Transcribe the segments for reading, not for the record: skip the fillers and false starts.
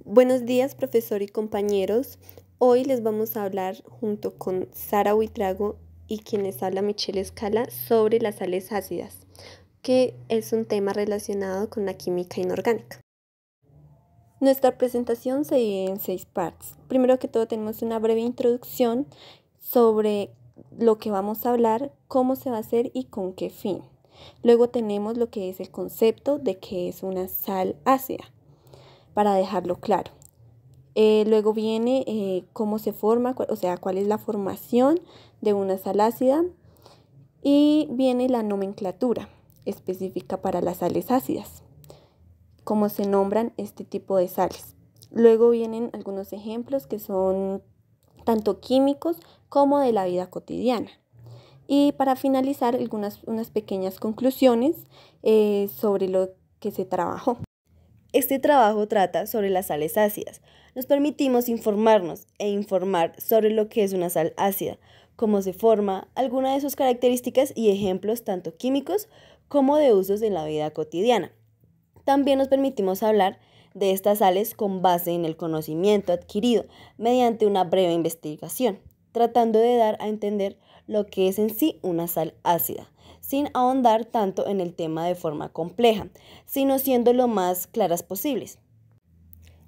Buenos días, profesor y compañeros. Hoy les vamos a hablar junto con Sara Huitrago y quien les habla Michelle Escala sobre las sales ácidas, que es un tema relacionado con la química inorgánica. Nuestra presentación se divide en 6 partes. Primero que todo tenemos una breve introducción sobre lo que vamos a hablar, cómo se va a hacer y con qué fin. Luego tenemos lo que es el concepto de qué es una sal ácida, para dejarlo claro. Luego viene cómo se forma, o sea, cuál es la formación de una sal ácida, y viene la nomenclatura específica para las sales ácidas, cómo se nombran este tipo de sales. Luego vienen algunos ejemplos que son tanto químicos como de la vida cotidiana. Y para finalizar, unas pequeñas conclusiones sobre lo que se trabajó. Este trabajo trata sobre las sales ácidas. Nos permitimos informarnos e informar sobre lo que es una sal ácida, cómo se forma, algunas de sus características y ejemplos tanto químicos como de usos en la vida cotidiana. También nos permitimos hablar de estas sales con base en el conocimiento adquirido mediante una breve investigación, tratando de dar a entender lo que es en sí una sal ácida, sin ahondar tanto en el tema de forma compleja, sino siendo lo más claras posibles.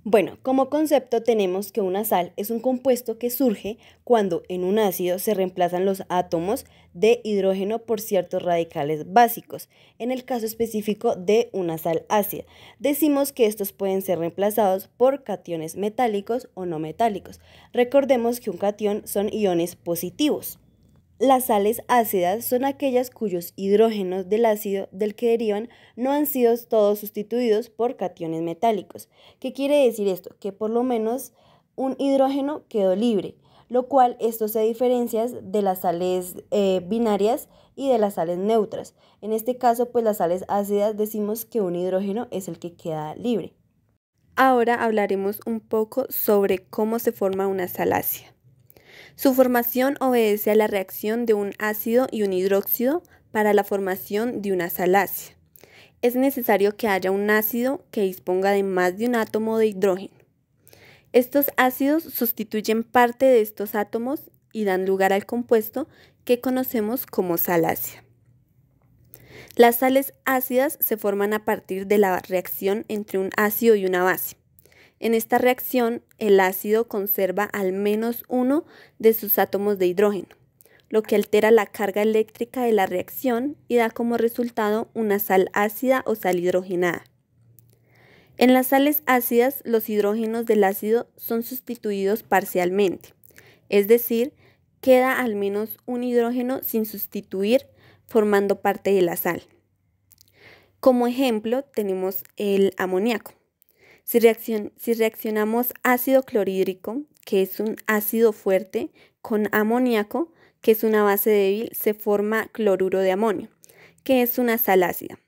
Bueno, como concepto tenemos que una sal es un compuesto que surge cuando en un ácido se reemplazan los átomos de hidrógeno por ciertos radicales básicos. En el caso específico de una sal ácida, decimos que estos pueden ser reemplazados por cationes metálicos o no metálicos. Recordemos que un catión son iones positivos. Las sales ácidas son aquellas cuyos hidrógenos del ácido del que derivan no han sido todos sustituidos por cationes metálicos. ¿Qué quiere decir esto? Que por lo menos un hidrógeno quedó libre, lo cual esto se diferencia de las sales binarias y de las sales neutras. En este caso, pues las sales ácidas decimos que un hidrógeno es el que queda libre. Ahora hablaremos un poco sobre cómo se forma una sal ácida. Su formación obedece a la reacción de un ácido y un hidróxido para la formación de una sal ácida. Es necesario que haya un ácido que disponga de más de un átomo de hidrógeno. Estos ácidos sustituyen parte de estos átomos y dan lugar al compuesto que conocemos como sal ácida. Las sales ácidas se forman a partir de la reacción entre un ácido y una base. En esta reacción, el ácido conserva al menos uno de sus átomos de hidrógeno, lo que altera la carga eléctrica de la reacción y da como resultado una sal ácida o sal hidrogenada. En las sales ácidas, los hidrógenos del ácido son sustituidos parcialmente, es decir, queda al menos un hidrógeno sin sustituir, formando parte de la sal. Como ejemplo, tenemos el amoníaco. Si reaccionamos ácido clorhídrico, que es un ácido fuerte, con amoníaco, que es una base débil, se forma cloruro de amonio, que es una sal ácida.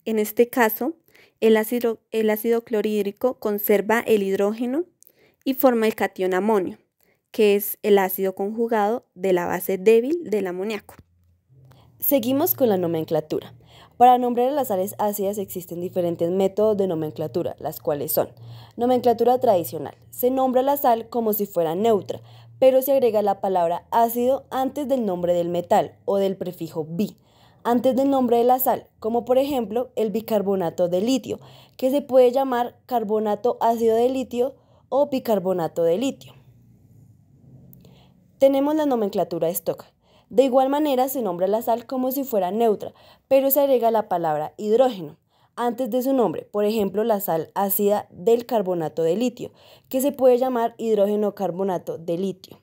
En este caso, el ácido clorhídrico conserva el hidrógeno y forma el catión amonio, que es el ácido conjugado de la base débil del amoníaco. Seguimos con la nomenclatura. Para nombrar a las sales ácidas existen diferentes métodos de nomenclatura, las cuales son: nomenclatura tradicional. Se nombra la sal como si fuera neutra, pero se agrega la palabra ácido antes del nombre del metal o del prefijo bi, antes del nombre de la sal, como por ejemplo el bicarbonato de litio, que se puede llamar carbonato ácido de litio o bicarbonato de litio. Tenemos la nomenclatura stock. De igual manera se nombra la sal como si fuera neutra, pero se agrega la palabra hidrógeno antes de su nombre, por ejemplo la sal ácida del carbonato de litio, que se puede llamar hidrógeno carbonato de litio.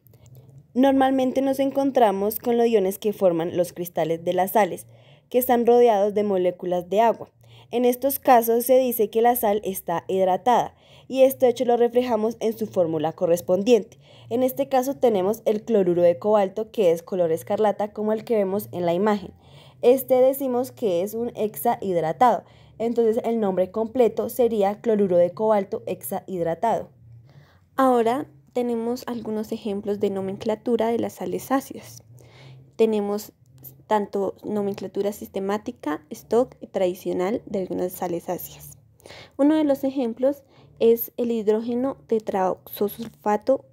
Normalmente nos encontramos con los iones que forman los cristales de las sales, que están rodeados de moléculas de agua. En estos casos se dice que la sal está hidratada y este hecho lo reflejamos en su fórmula correspondiente. En este caso tenemos el cloruro de cobalto, que es color escarlata como el que vemos en la imagen. Este decimos que es un hexahidratado, entonces el nombre completo sería cloruro de cobalto hexahidratado. Ahora tenemos algunos ejemplos de nomenclatura de las sales ácidas. Tenemos tanto nomenclatura sistemática, stock y tradicional de algunas sales ácidas. Uno de los ejemplos es el hidrógeno tetraoxosulfato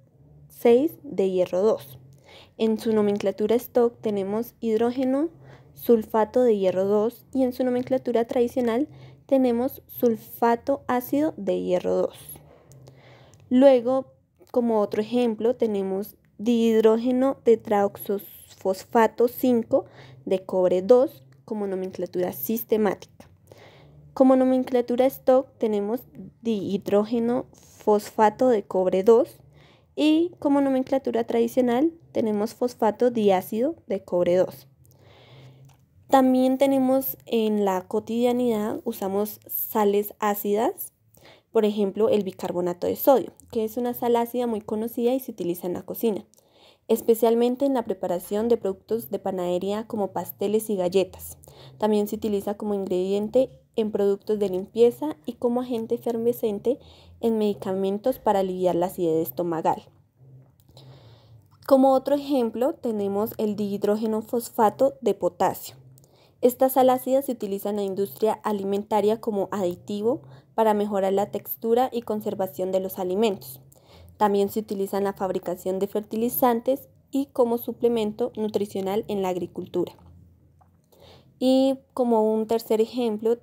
6 de hierro 2. En su nomenclatura stock tenemos hidrógeno sulfato de hierro 2 y en su nomenclatura tradicional tenemos sulfato ácido de hierro 2. Luego, como otro ejemplo, tenemos dihidrógeno tetraoxofosfato 5 de cobre 2 como nomenclatura sistemática. Como nomenclatura stock tenemos dihidrógeno fosfato de cobre 2 y como nomenclatura tradicional tenemos fosfato diácido de cobre 2. También tenemos en la cotidianidad, usamos sales ácidas, por ejemplo el bicarbonato de sodio, que es una sal ácida muy conocida y se utiliza en la cocina, especialmente en la preparación de productos de panadería como pasteles y galletas. También se utiliza como ingrediente en productos de limpieza y como agente efervescente en medicamentos para aliviar la acidez estomacal. Como otro ejemplo tenemos el dihidrógeno fosfato de potasio. Esta sal ácida se utiliza en la industria alimentaria como aditivo para mejorar la textura y conservación de los alimentos. También se utiliza en la fabricación de fertilizantes y como suplemento nutricional en la agricultura. Y como un tercer ejemplo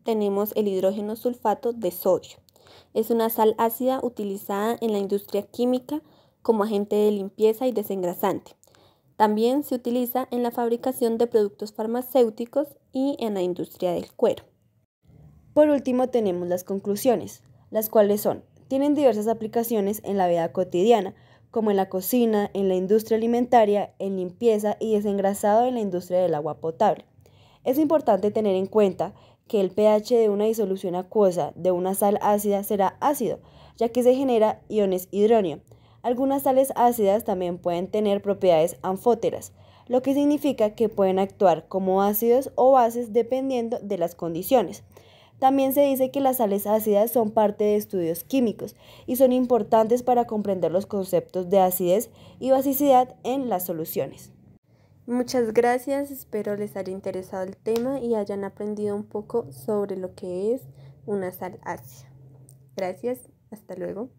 tenemos el hidrógeno sulfato de sodio. Es una sal ácida utilizada en la industria química como agente de limpieza y desengrasante. También se utiliza en la fabricación de productos farmacéuticos y en la industria del cuero. Por último tenemos las conclusiones, las cuales tienen diversas aplicaciones en la vida cotidiana, como en la cocina, en la industria alimentaria, en limpieza y desengrasado en la industria del agua potable. Es importante tener en cuenta que el pH de una disolución acuosa de una sal ácida será ácido, ya que se genera iones hidróneo. Algunas sales ácidas también pueden tener propiedades anfóteras, lo que significa que pueden actuar como ácidos o bases dependiendo de las condiciones. También se dice que las sales ácidas son parte de estudios químicos y son importantes para comprender los conceptos de acidez y basicidad en las soluciones. Muchas gracias, espero les haya interesado el tema y hayan aprendido un poco sobre lo que es una sal ácida. Gracias, hasta luego.